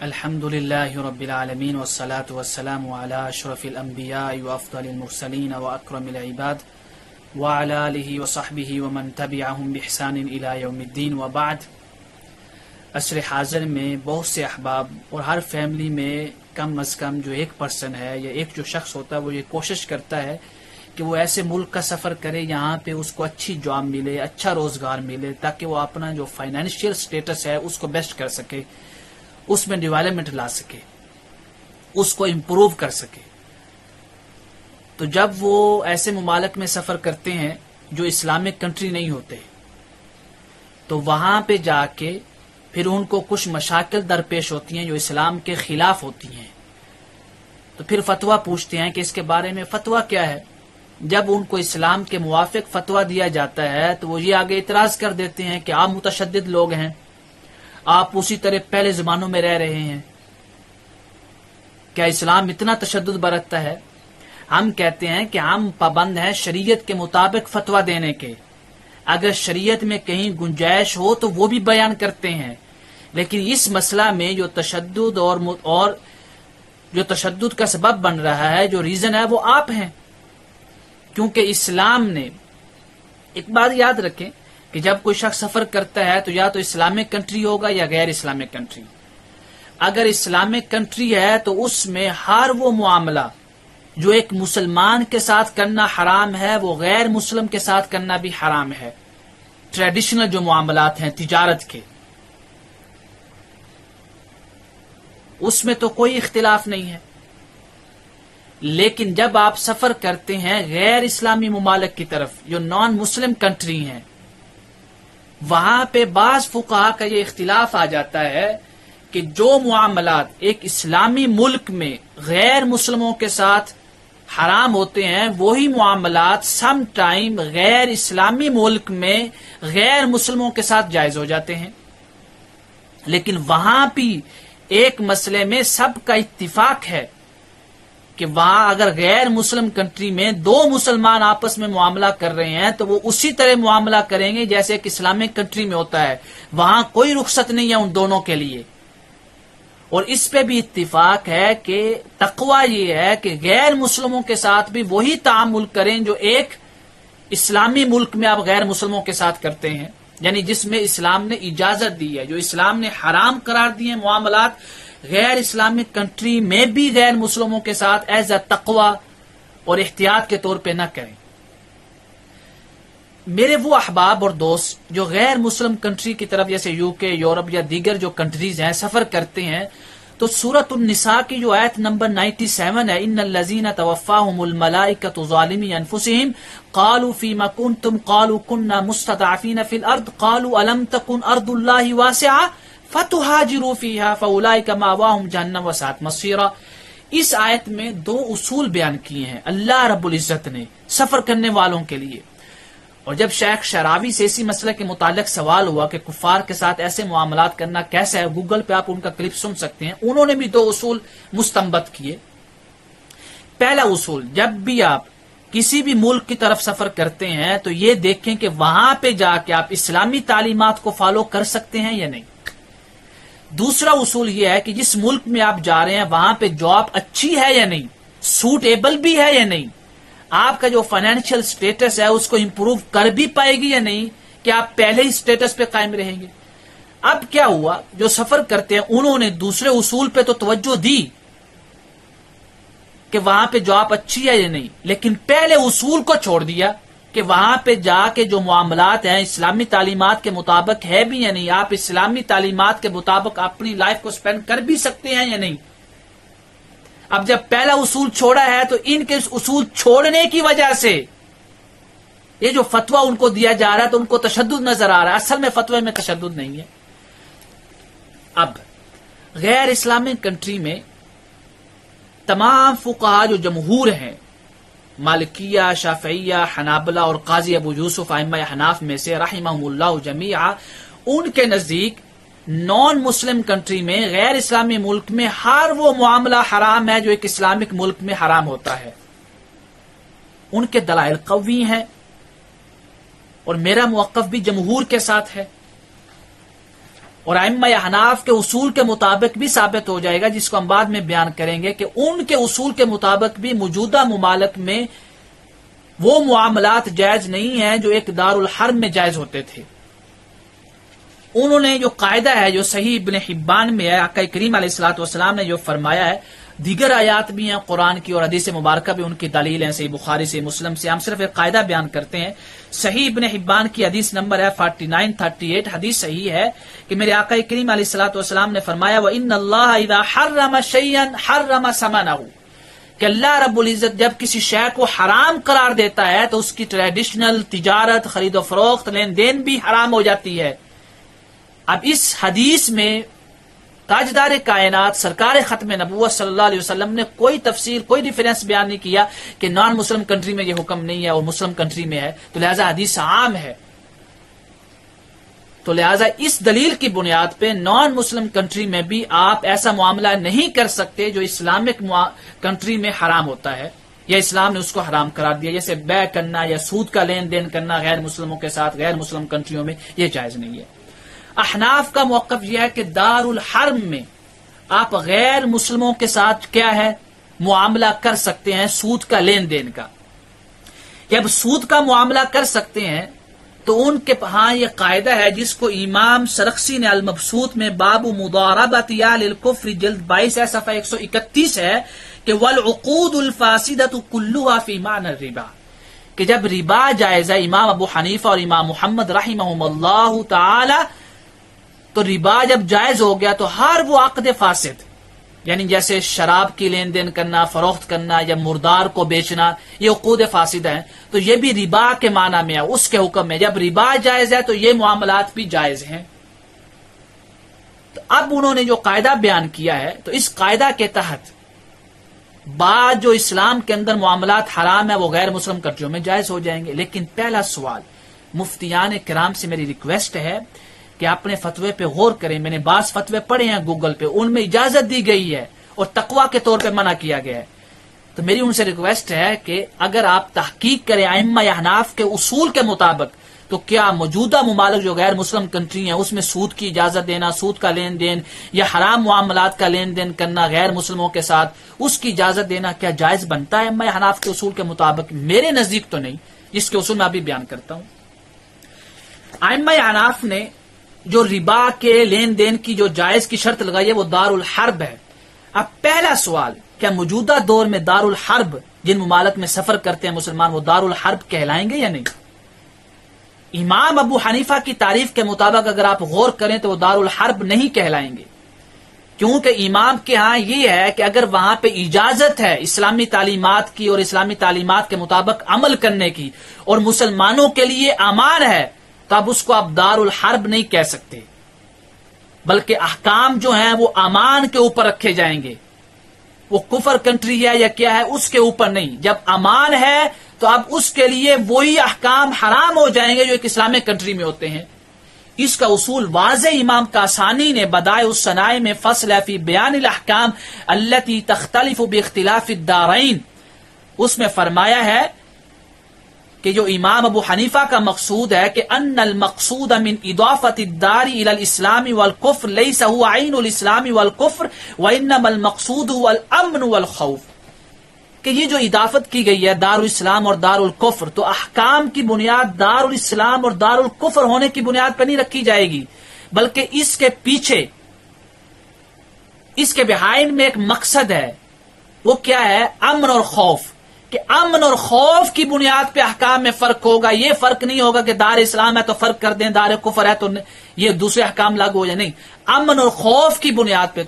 الحمد لله رب العالمين والصلاة والسلام على أشرف الأنبياء وأفضل المرسلين وأكرم العباد وعلى آله وصحبه ومن تبعهم بإحسان إلى يوم الدين وبعد. عصر حاضر میں بہت سے احباب اور ہر فیملی میں کم از کم جو ایک پرسن ہے یا ایک جو شخص ہوتا ہے وہ یہ کوشش کرتا ہے کہ وہ ایسے ملک کا سفر کرے یہاں پہ اس کو اچھی جاب ملے، اچھا روزگار ملے، تاکہ وہ اپنا جو فائنینشیل سٹیٹس ہے اس کو بیسٹ کر سکے، اس میں ڈیولپمنٹ لا سکے، اس کو امپروو کر سکے. تو جب وہ ایسے ممالک میں سفر کرتے ہیں جو اسلامک کنٹری نہیں ہوتے تو وہاں پہ جا کے پھر ان کو کچھ مشاکل درپیش ہوتی ہیں جو اسلام کے خلاف ہوتی ہیں. تو پھر فتویٰ پوچھتے ہیں کہ اس کے بارے میں فتویٰ کیا ہے. جب ان کو اسلام کے موافق فتویٰ دیا جاتا ہے تو وہ یہ آگے اعتراض کر دیتے ہیں کہ آپ متشدد لوگ ہیں، آپ اسی طرح پہلے زمانوں میں رہ رہے ہیں، کیا اسلام اتنا تشدد برتتا ہے؟ ہم کہتے ہیں کہ ہم پابند ہیں شریعت کے مطابق فتویٰ دینے کے. اگر شریعت میں کہیں گنجائش ہو تو وہ بھی بیان کرتے ہیں، لیکن اس مسئلہ میں جو تشدد اور جو تشدد کا سبب بن رہا ہے، جو ریزن ہے، وہ آپ ہیں. کیونکہ اسلام نے ایک بات یاد رکھیں کہ جب کوئی شخص سفر کرتا ہے تو یا تو اسلامک کنٹری ہوگا یا غیر اسلامک کنٹری. اگر اسلامک کنٹری ہے تو اس میں ہر وہ معاملہ جو ایک مسلمان کے ساتھ کرنا حرام ہے وہ غیر مسلم کے ساتھ کرنا بھی حرام ہے. ٹریڈیشنل جو معاملات ہیں تجارت کے، اس میں تو کوئی اختلاف نہیں ہے. لیکن جب آپ سفر کرتے ہیں غیر اسلامی ممالک کی طرف جو نان مسلم کنٹری ہیں، وہاں پہ بعض فقہا کا یہ اختلاف آ جاتا ہے کہ جو معاملات ایک اسلامی ملک میں غیر مسلموں کے ساتھ حرام ہوتے ہیں وہی معاملات سم ٹائم غیر اسلامی ملک میں غیر مسلموں کے ساتھ جائز ہو جاتے ہیں. لیکن وہاں بھی ایک مسئلے میں سب کا اتفاق ہے کہ وہاں اگر غیر مسلم کنٹری میں دو مسلمان آپس میں معاملہ کر رہے ہیں تو وہ اسی طرح معاملہ کریں گے جیسے ایک اسلامک کنٹری میں ہوتا ہے. وہاں کوئی رخصت نہیں ہے ان دونوں کے لیے. اور اس پہ بھی اتفاق ہے کہ تقوی یہ ہے کہ غیر مسلموں کے ساتھ بھی وہی تعامل کریں جو ایک اسلامی ملک میں آپ غیر مسلموں کے ساتھ کرتے ہیں، یعنی جس میں اسلام نے اجازت دی ہے، جو اسلام نے حرام قرار دیے معاملات غیر اسلامک کنٹری میں بھی غیر مسلموں کے ساتھ ایز اے تقوی اور احتیاط کے طور پہ نہ کریں. میرے وہ احباب اور دوست جو غیر مسلم کنٹری کی طرف جیسے یو کے، یورپ یا دیگر جو کنٹریز ہیں سفر کرتے ہیں، تو سورۃ النساء کی جو آیت نمبر 97 ہے، ان الذین توفاہم الملائکۃ ظالمی انفسہم قالوا فیما کنتم قالوا کنا مستضعفین فی الارض قالوا الم تکن ارض اللہ واسعہ فتہاجروا فیہا فاولئک مأواہم جہنم وساءت مصیرا. اس آیت میں دو اصول بیان کیے ہیں اللہ رب العزت نے سفر کرنے والوں کے لیے. اور جب شیخ شعراوی سے اسی مسئلے کے متعلق سوال ہوا کہ کفار کے ساتھ ایسے معاملات کرنا کیسا ہے، گوگل پہ آپ ان کا کلپ سن سکتے ہیں، انہوں نے بھی دو اصول مستنبط کیے. پہلا اصول، جب بھی آپ کسی بھی ملک کی طرف سفر کرتے ہیں تو یہ دیکھیں کہ وہاں پہ جا کے آپ اسلامی تعلیمات کو فالو کر سکتے ہیں یا نہیں. دوسرا اصول یہ ہے کہ جس ملک میں آپ جا رہے ہیں وہاں پہ جاب اچھی ہے یا نہیں، سوٹیبل بھی ہے یا نہیں، آپ کا جو فائنینشیل سٹیٹس ہے اس کو امپروو کر بھی پائے گی یا نہیں کہ آپ پہلے ہی سٹیٹس پہ قائم رہیں گے. اب کیا ہوا، جو سفر کرتے ہیں انہوں نے دوسرے اصول پہ تو توجہ دی کہ وہاں پہ جاب اچھی ہے یا نہیں، لیکن پہلے اصول کو چھوڑ دیا کہ وہاں پہ جا کے جو معاملات ہیں اسلامی تعلیمات کے مطابق ہے بھی یا نہیں، آپ اسلامی تعلیمات کے مطابق اپنی لائف کو سپینڈ کر بھی سکتے ہیں یا نہیں. اب جب پہلا اصول چھوڑا ہے تو ان کے اصول چھوڑنے کی وجہ سے یہ جو فتویٰ ان کو دیا جا رہا ہے تو ان کو تشدد نظر آ رہا ہے. اصل میں فتوے میں تشدد نہیں ہے. اب غیر اسلامک کنٹری میں تمام فقہا جو جمہور ہیں، مالکیہ، شافعیہ، حنابلہ اور قاضی ابو یوسف ائمہ حناف میں سے رحمہم اللہ جمیعا، ان کے نزدیک نان مسلم کنٹری میں غیر اسلامی ملک میں ہر وہ معاملہ حرام ہے جو ایک اسلامک ملک میں حرام ہوتا ہے. ان کے دلائل قوی ہیں اور میرا موقف بھی جمہور کے ساتھ ہے. اور ائمہ احناف کے اصول کے مطابق بھی ثابت ہو جائے گا، جس کو ہم بعد میں بیان کریں گے، کہ ان کے اصول کے مطابق بھی موجودہ ممالک میں وہ معاملات جائز نہیں ہیں جو ایک دارالحرب میں جائز ہوتے تھے۔ انہوں نے جو قاعدہ ہے جو صحیح ابن حبان میں ہے، آقا کریم علیہ الصلوۃ والسلام نے جو فرمایا ہے، دیگر آیات بھی ہیں قرآن کی اور حدیث مبارکہ بھی ان کی دلیل ہیں، صحیح بخاری سے مسلم سے، ہم صرف ایک قاعدہ بیان کرتے ہیں۔ صحیح ابن حبان کی حدیث نمبر ہے 4938، حدیث صحیح ہے کہ میرے آقا کریم علیہ الصلوۃ والسلام نے فرمایا وَإِنَّ اللَّهَ إِذَا حَرَّمَ شَيْئًا حَرَّمَ ثَمَنَهُ، کہ اللہ رب العزت جب کسی شے کو حرام قرار دیتا ہے تو اس کی ٹریڈیشنل تجارت، خرید و فروخت، لین دین بھی حرام ہو جاتی ہے۔ اب اس حدیث میں تاجدار کائنات سرکار ختم نبوت صلی اللہ علیہ وسلم نے کوئی تفصیل، کوئی ڈیفرنس بیان نہیں کیا کہ نان مسلم کنٹری میں یہ حکم نہیں ہے اور مسلم کنٹری میں ہے، تو لہذا حدیث عام ہے۔ تو لہذا اس دلیل کی بنیاد پہ نان مسلم کنٹری میں بھی آپ ایسا معاملہ نہیں کر سکتے جو اسلامک کنٹری میں حرام ہوتا ہے یا اسلام نے اس کو حرام قرار دیا، جیسے بے کرنا یا سود کا لین دین کرنا غیر مسلموں کے ساتھ غیر مسلم کنٹریوں میں، یہ جائز نہیں ہے۔ احناف کا موقف یہ ہے کہ دارالحرب میں آپ غیر مسلموں کے ساتھ کیا ہے معاملہ کر سکتے ہیں، سود کا لین دین کا۔ جب سود کا معاملہ کر سکتے ہیں تو ان کے ہاں یہ قاعدہ ہے جس کو امام سرخسی نے المبسوط میں باب مضاربۃ اہل الکفر جلد 22 ہے، صفحہ 131 ہے کہ والعقود الفاسدۃ کلھا فی معنی الربا، کہ جب ربا جائز ہے، امام ابو حنیفہ اور امام محمد رحمہم اللہ تعالی، تو ربا جب جائز ہو گیا تو ہر وہ عقد فاسد، یعنی جیسے شراب کی لین دین کرنا، فروخت کرنا یا مردار کو بیچنا، یہ عقود فاسد ہیں، تو یہ بھی ربا کے معنی میں ہے، اس کے حکم میں جب ربا جائز ہے تو یہ معاملات بھی جائز ہیں۔ تو اب انہوں نے جو قاعدہ بیان کیا ہے، تو اس قاعدہ کے تحت بعد جو اسلام کے اندر معاملات حرام ہے وہ غیر مسلم کنٹریوں میں جائز ہو جائیں گے۔ لیکن پہلا سوال مفتیان کرام سے میری ریکویسٹ ہے کہ اپنے فتوے پہ غور کریں۔ میں نے بعض فتوے پڑھے ہیں گوگل پہ، ان میں اجازت دی گئی ہے اور تقویٰ کے طور پہ منع کیا گیا ہے، تو میری ان سے ریکویسٹ ہے کہ اگر آپ تحقیق کریں ائمہ احناف کے اصول کے مطابق تو کیا موجودہ ممالک جو غیر مسلم کنٹری ہیں اس میں سود کی اجازت دینا، سود کا لین دین یا حرام معاملات کا لین دین کرنا غیر مسلموں کے ساتھ، اس کی اجازت دینا کیا جائز بنتا ہے ائمہ احناف کے اصول کے مطابق؟ میرے نزدیک تو نہیں، جس کے اصول میں ابھی بیان کرتا ہوں۔ ائمہ احناف نے جو ربا کے لین دین کی جو جائز کی شرط لگائی ہے وہ دارالحرب ہے۔ اب پہلا سوال، کیا موجودہ دور میں دارالحرب جن ممالک میں سفر کرتے ہیں مسلمان وہ دارالحرب کہلائیں گے یا نہیں؟ امام ابو حنیفہ کی تعریف کے مطابق اگر آپ غور کریں تو وہ دارالحرب نہیں کہلائیں گے، کیونکہ امام کے ہاں یہ ہے کہ اگر وہاں پہ اجازت ہے اسلامی تعلیمات کی اور اسلامی تعلیمات کے مطابق عمل کرنے کی اور مسلمانوں کے لیے امان ہے، تو اب اس کو آپ دارالحرب نہیں کہہ سکتے، بلکہ احکام جو ہیں وہ امان کے اوپر رکھے جائیں گے۔ وہ کفر کنٹری ہے یا کیا ہے اس کے اوپر نہیں، جب امان ہے تو اب اس کے لیے وہی احکام حرام ہو جائیں گے جو ایک اسلامک کنٹری میں ہوتے ہیں۔ اس کا اصول واضح امام کاسانی نے بدائع الصنائع میں فصل فی بیان الاحکام التي تختلف باختلاف الدارین، اس میں فرمایا ہے کہ جو امام ابو حنیفہ کا مقصود ہے کہ ان المقصود من اضافت الدار الى الاسلام والکفر لیس هو عین الاسلام والکفر وانما المقصود هو الامن والخوف، کہ یہ جو اضافت کی گئی ہے دار الاسلام اور دار الکفر، تو احکام کی بنیاد دار الاسلام اور دار الکفر ہونے کی بنیاد پر نہیں رکھی جائے گی، بلکہ اس کے پیچھے، اس کے بہائنڈ میں ایک مقصد ہے، وہ کیا ہے؟ امن اور خوف، کہ امن اور خوف کی بنیاد پہ احکام میں فرق ہوگا۔ یہ فرق نہیں ہوگا کہ دار اسلام ہے تو فرق کر دیں، دار کفر ہے تو یہ دوسرے احکام لاگو ہو جائے، نہیں، امن اور خوف کی بنیاد پہ۔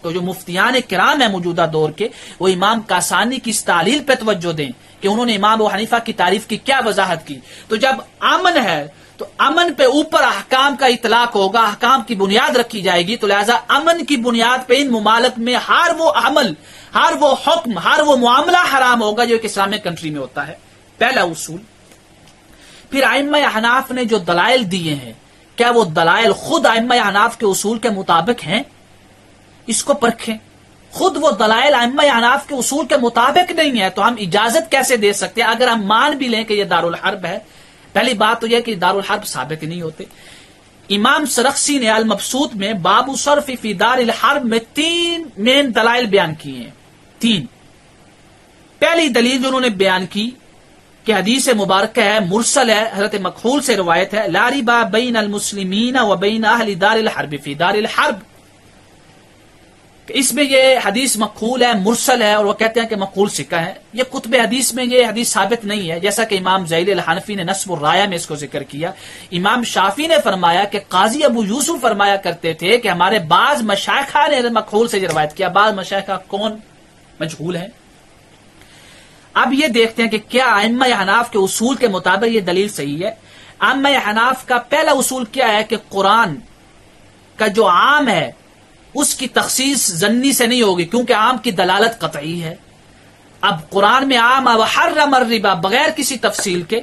تو جو مفتیان کرام ہیں موجودہ دور کے، وہ امام کاسانی کی اس تعلیل پہ توجہ دیں کہ انہوں نے امام ابو حنیفہ کی تعریف کی کیا وضاحت کی۔ تو جب امن ہے تو امن پہ اوپر احکام کا اطلاق ہوگا، احکام کی بنیاد رکھی جائے گی، تو لہذا امن کی بنیاد پہ ان ممالک میں ہر وہ عمل، ہر وہ حکم، ہر وہ معاملہ حرام ہوگا جو ایک اسلامک کنٹری میں ہوتا ہے۔ پہلا اصول۔ پھر ائمہ احناف نے جو دلائل دیے ہیں، کیا وہ دلائل خود ائمہ احناف کے اصول کے مطابق ہیں؟ اس کو پرکھیں۔ خود وہ دلائل ائمہ احناف کے اصول کے مطابق نہیں ہے تو ہم اجازت کیسے دے سکتے ہیں؟ اگر ہم مان بھی لیں کہ یہ دارالحرب ہے، پہلی بات تو یہ کہ دارالحرب ثابت ہی نہیں ہوتے۔ امام سرخسی نے المبسوط میں باب صرف فی دار الحرب میں 3 مین دلائل بیان کیے ہیں. 3. پہلی دلیل جو انہوں نے بیان کی کہ حدیث مبارکہ ہے، مرسل ہے، حضرت مکحول سے روایت ہے، لا ربا بین المسلمین و بین اہل دار الحرب فی دار الحرب. اس میں یہ حدیث مکحول ہے، مرسل ہے، اور وہ کہتے ہیں کہ مکحول ثقہ ہے. یہ کتب حدیث میں یہ حدیث ثابت نہیں ہے، جیسا کہ امام زیلی الحنفی نے نصب الرایہ میں اس کو ذکر کیا. امام شافعی نے فرمایا کہ قاضی ابو یوسف فرمایا کرتے تھے کہ ہمارے بعض مشائخہ نے مکحول سے روایت کیا. بعض مشائخہ کون؟ مجہول ہیں. اب یہ دیکھتے ہیں کہ کیا ائمہ حناف کے اصول کے مطابق یہ دلیل صحیح ہے. ائمہ حناف کا پہلا اصول کیا ہے کہ قرآن کا جو عام ہے اس کی تخصیص ظنی سے نہیں ہوگی، کیونکہ عام کی دلالت قطعی ہے. اب قرآن میں عام وحرم الربا بغیر کسی تفصیل کے،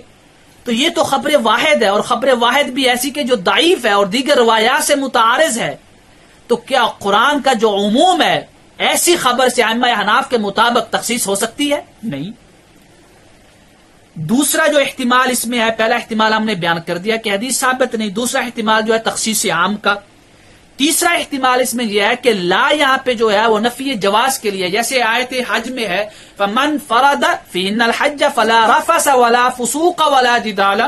تو یہ تو خبر واحد ہے، اور خبر واحد بھی ایسی کہ جو ضعیف ہے اور دیگر روایات سے متعارض ہے. تو کیا قرآن کا جو عموم ہے ایسی خبر سے ائمہ حناف کے مطابق تخصیص ہو سکتی ہے؟ نہیں. دوسرا جو احتمال اس میں ہے، پہلا احتمال ہم نے بیان کر دیا کہ حدیث ثابت نہیں. دوسرا احتمال جو ہے تخصیص عام کا. تیسرا احتمال اس میں یہ ہے کہ لا یہاں پہ جو ہے وہ نفی جواز کے لیے، جیسے آیت حج میں ہے فمن فرض فیہن الحج فلا رفث ولا فسوق ولا جدال،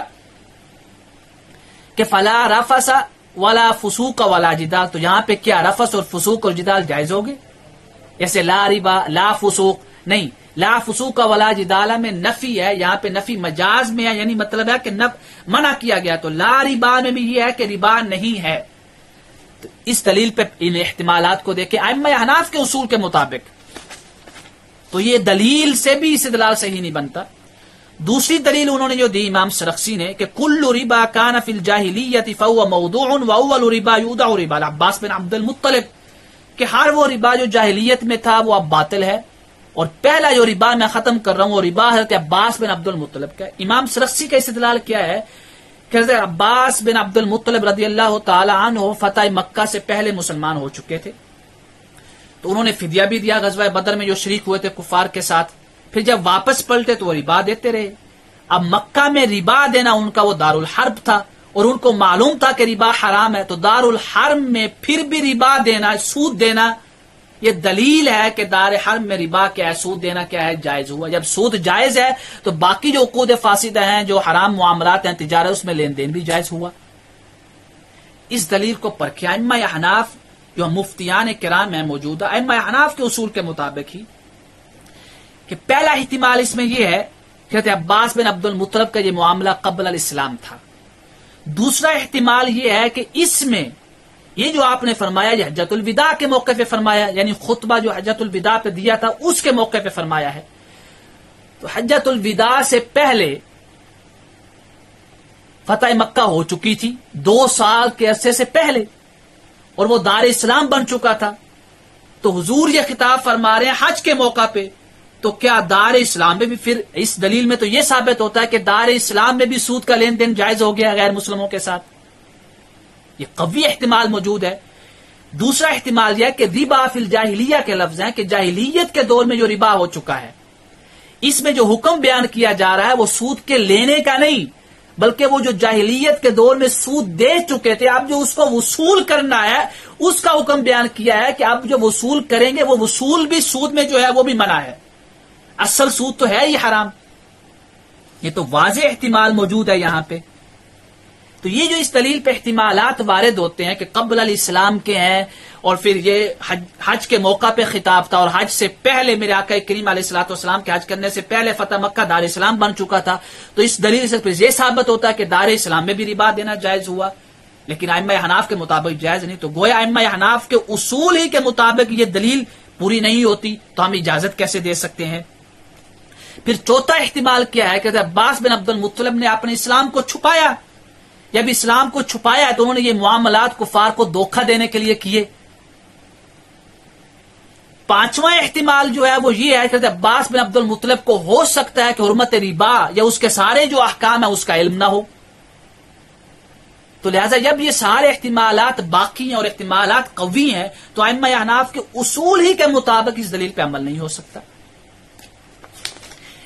کہ فلا رفث ولا فسوق ولا جدال، تو یہاں پہ کیا رفث اور فسوق اور جدال جائز ہوگے؟ جیسے لا ربا لا فسوق نہیں، لا فسوق ولا جدال میں نفی ہے، یہاں پہ نفی مجاز میں ہے، یعنی مطلب ہے کہ منع کیا گیا. تو لا ربا میں بھی یہ ہے کہ ربا نہیں ہے. تو اس دلیل پہ ان احتمالات کو دیکھیں ائمہ حناف کے اصول کے مطابق، تو یہ دلیل سے بھی استدلال صحیح نہیں بنتا. دوسری دلیل انہوں نے جو دی امام سرخسی نے کہ کل ربا کان فی الجاہلیت فهو موضوع واول ربا یودع ربا العباس بن عبد المطلب، کہ ہر وہ ربا جو جاہلیت میں تھا وہ اب باطل ہے، اور پہلا جو ربا میں ختم کر رہا ہوں وہ ربا حضرت عباس بن عبد المطلب کا. امام سرخسی کا استدلال کیا ہے کہ حضرت عباس بن عبد المطلب رضی اللہ تعالی عنہ فتح مکہ سے پہلے مسلمان ہو چکے تھے، تو انہوں نے فدیہ بھی دیا غزوہ بدر میں جو شریک ہوئے تھے کفار کے ساتھ. پھر جب واپس پلٹے تو وہ ربا دیتے رہے. اب مکہ میں ربا دینا ان کا وہ دار الحرب تھا، اور ان کو معلوم تھا کہ ربا حرام ہے، تو دار الحرب میں پھر بھی ربا دینا، سود دینا، یہ دلیل ہے کہ دار حرب میں ربا کیا ہے، سود دینا کیا ہے، جائز ہوا. جب سود جائز ہے تو باقی جو عقود فاسدہ ہیں، جو حرام معاملات ہیں تجارت، اس میں لین دین بھی جائز ہوا. اس دلیل کو پرکھیں. ائمہ حناف جو مفتیان کرام ہیں موجودہ، ائمہ حناف کے اصول کے مطابق ہی کہ پہلا احتمال اس میں یہ ہے کہ حضرت عباس بن عبد المطلب کا یہ معاملہ قبل الاسلام تھا. دوسرا احتمال یہ ہے کہ اس میں یہ جو آپ نے فرمایا یہ حجۃ الوداع کے موقع پہ فرمایا، یعنی خطبہ جو حجۃ الوداع پہ دیا تھا اس کے موقع پہ فرمایا ہے. تو حجۃ الوداع سے پہلے فتح مکہ ہو چکی تھی 2 سال کے عرصے سے پہلے، اور وہ دار اسلام بن چکا تھا. تو حضور یہ خطاب فرما رہے ہیں حج کے موقع پہ، تو کیا دار اسلام میں بھی پھر اس دلیل میں تو یہ ثابت ہوتا ہے کہ دار اسلام میں بھی سود کا لین دین جائز ہو گیا غیر مسلموں کے ساتھ. یہ قوی احتمال موجود ہے. دوسرا احتمال یہ کہ ربا فی الجاہلیہ کے لفظ ہیں کہ جاہلیت کے دور میں جو ربا ہو چکا ہے، اس میں جو حکم بیان کیا جا رہا ہے وہ سود کے لینے کا نہیں، بلکہ وہ جو جاہلیت کے دور میں سود دے چکے تھے اب جو اس کو وصول کرنا ہے اس کا حکم بیان کیا ہے کہ اب جو وصول کریں گے وہ وصول بھی سود میں جو ہے وہ بھی منع ہے. اصل سود تو ہے ہی حرام. یہ تو واضح احتمال موجود ہے یہاں پہ. تو یہ جو اس دلیل پہ احتمالات وارد ہوتے ہیں کہ قبل الاسلام کے ہیں، اور پھر یہ حج کے موقع پہ خطاب تھا، اور حج سے پہلے میرے آقا کریم علیہ الصلوۃ والسلام کے حج کرنے سے پہلے فتح مکہ دار اسلام بن چکا تھا. تو اس دلیل سے یہ ثابت ہوتا ہے کہ دار اسلام میں بھی ربا دینا جائز ہوا، لیکن ائمہ حناف کے مطابق جائز نہیں. تو گویا ائمہ حناف کے اصول ہی کے مطابق یہ دلیل پوری نہیں ہوتی، تو ہم اجازت کیسے دے سکتے ہیں؟ پھر چوتھا احتمال کیا ہے کہ عباس بن عبد المطلب نے اپنے اسلام کو چھپایا. جب اسلام کو چھپایا تو انہوں نے یہ معاملات کفار کو دھوکہ دینے کے لیے کیے. پانچواں احتمال جو ہے وہ یہ ہے کہ عباس بن عبد المطلب کو ہو سکتا ہے کہ حرمت ربا یا اس کے سارے جو احکام ہیں اس کا علم نہ ہو. تو لہٰذا جب یہ سارے احتمالات باقی ہیں اور احتمالات قوی ہیں تو ائمہ حناف کے اصول ہی کے مطابق اس دلیل پہ عمل نہیں ہو سکتا.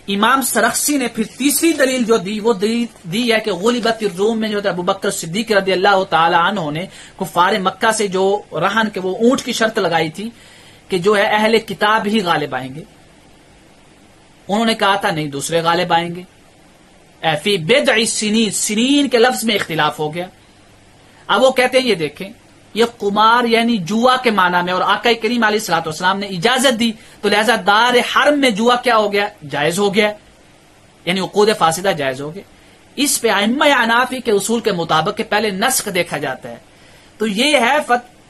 امام سرخسی نے پھر تیسری دلیل جو دی وہ دی ہے کہ غلبت الروم میں جو ابو بکر صدیق رضی اللہ تعالی عنہ نے کفار مکہ سے جو رہن کے وہ اونٹ کی شرط لگائی تھی کہ جو ہے اہل کتاب ہی غالب آئیں گے، انہوں نے کہا تھا نہیں دوسرے غالب آئیں گے. فی بدع سنین، سنین کے لفظ میں اختلاف ہو گیا. اب وہ کہتے ہیں یہ دیکھیں یہ قمار یعنی جوا کے معنی میں، اور آقا کریم علیہ الصلوۃ والسلام نے اجازت دی تو لہذا دار حرم میں جوا کیا ہو گیا؟ جائز ہو گیا، یعنی عقود فاسدہ جائز ہو گیا. اس پہ ائمہ احنافی کے اصول کے مطابق کہ پہلے نسخ دیکھا جاتا ہے. تو یہ ہے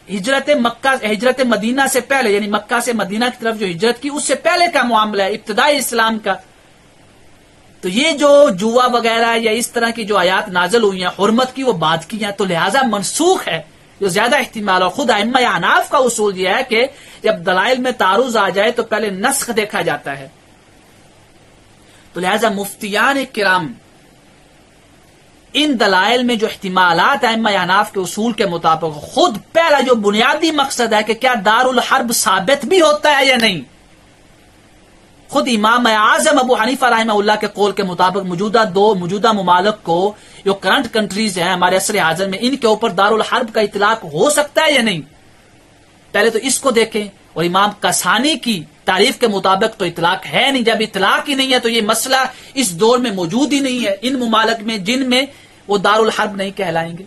ہجرت مدینہ سے پہلے، یعنی مکہ سے مدینہ کی طرف جو ہجرت کی اس سے پہلے کا معاملہ ہے، ابتدائی اسلام کا. تو یہ جو جوا وغیرہ یا اس طرح کی جو آیات نازل ہوئی ہیں حرمت کی وہ بعد کی ہیں، تو لہذا منسوخ ہے جو زیادہ احتمال. اور خود ائمہ احناف کا اصول یہ ہے کہ جب دلائل میں تعارض آ جائے تو پہلے نسخ دیکھا جاتا ہے. تو لہذا مفتیان کرام ان دلائل میں جو احتمالات ائمہ احناف کے اصول کے مطابق خود پہلا جو بنیادی مقصد ہے کہ کیا دار الحرب ثابت بھی ہوتا ہے یا نہیں، خود امام اعظم ابو حنیفہ رحمہ اللہ کے قول کے مطابق موجودہ ممالک کو جو کرنٹ کنٹریز ہیں ہمارے عصر حاضر میں، ان کے اوپر دار الحرب کا اطلاق ہو سکتا ہے یا نہیں. پہلے تو اس کو دیکھیں. اور امام کسانی کی تعریف کے مطابق تو اطلاق ہے نہیں. جب اطلاق ہی نہیں ہے تو یہ مسئلہ اس دور میں موجود ہی نہیں ہے ان ممالک میں جن میں وہ دار الحرب نہیں کہلائیں گے.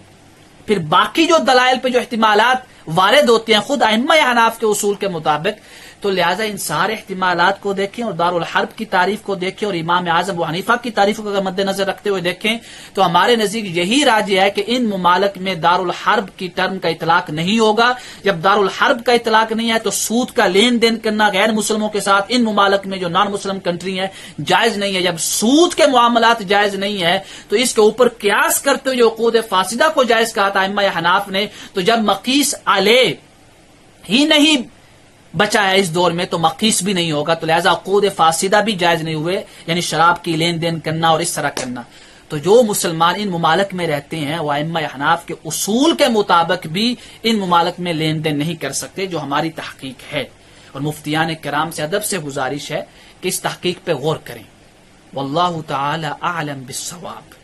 پھر باقی جو دلائل پہ جو احتمالات وارد ہوتے ہیں خود ائمہ احناف کے اصول کے مطابق، تو لہٰذا ان سارے احتمالات کو دیکھیں اور دار الحرب کی تعریف کو دیکھیں اور امام اعظم ابو حنیفہ کی تعریف کو اگر مد نظر رکھتے ہوئے دیکھیں تو ہمارے نزدیک یہی راجح ہے کہ ان ممالک میں دار الحرب کی ٹرم کا اطلاق نہیں ہوگا. جب دار الحرب کا اطلاق نہیں ہے تو سود کا لین دین کرنا غیر مسلموں کے ساتھ ان ممالک میں جو نان مسلم کنٹری ہیں جائز نہیں ہے. جب سود کے معاملات جائز نہیں ہے تو اس کے اوپر قیاس کرتے ہوئے عقود فاسدہ کو جائز کہا تھا ائمہ حناف نے. تو جب مقیس علیہ ہی نہیں بچا ہے اس دور میں تو مقیس بھی نہیں ہوگا. تو لہذا عقود فاسدہ بھی جائز نہیں ہوئے، یعنی شراب کی لین دین کرنا اور اس طرح کرنا. تو جو مسلمان ان ممالک میں رہتے ہیں وہ ائمہ احناف کے اصول کے مطابق بھی ان ممالک میں لین دین نہیں کر سکتے، جو ہماری تحقیق ہے. اور مفتیان کرام سے ادب سے گزارش ہے کہ اس تحقیق پہ غور کریں. واللہ تعالی اعلم بالصواب.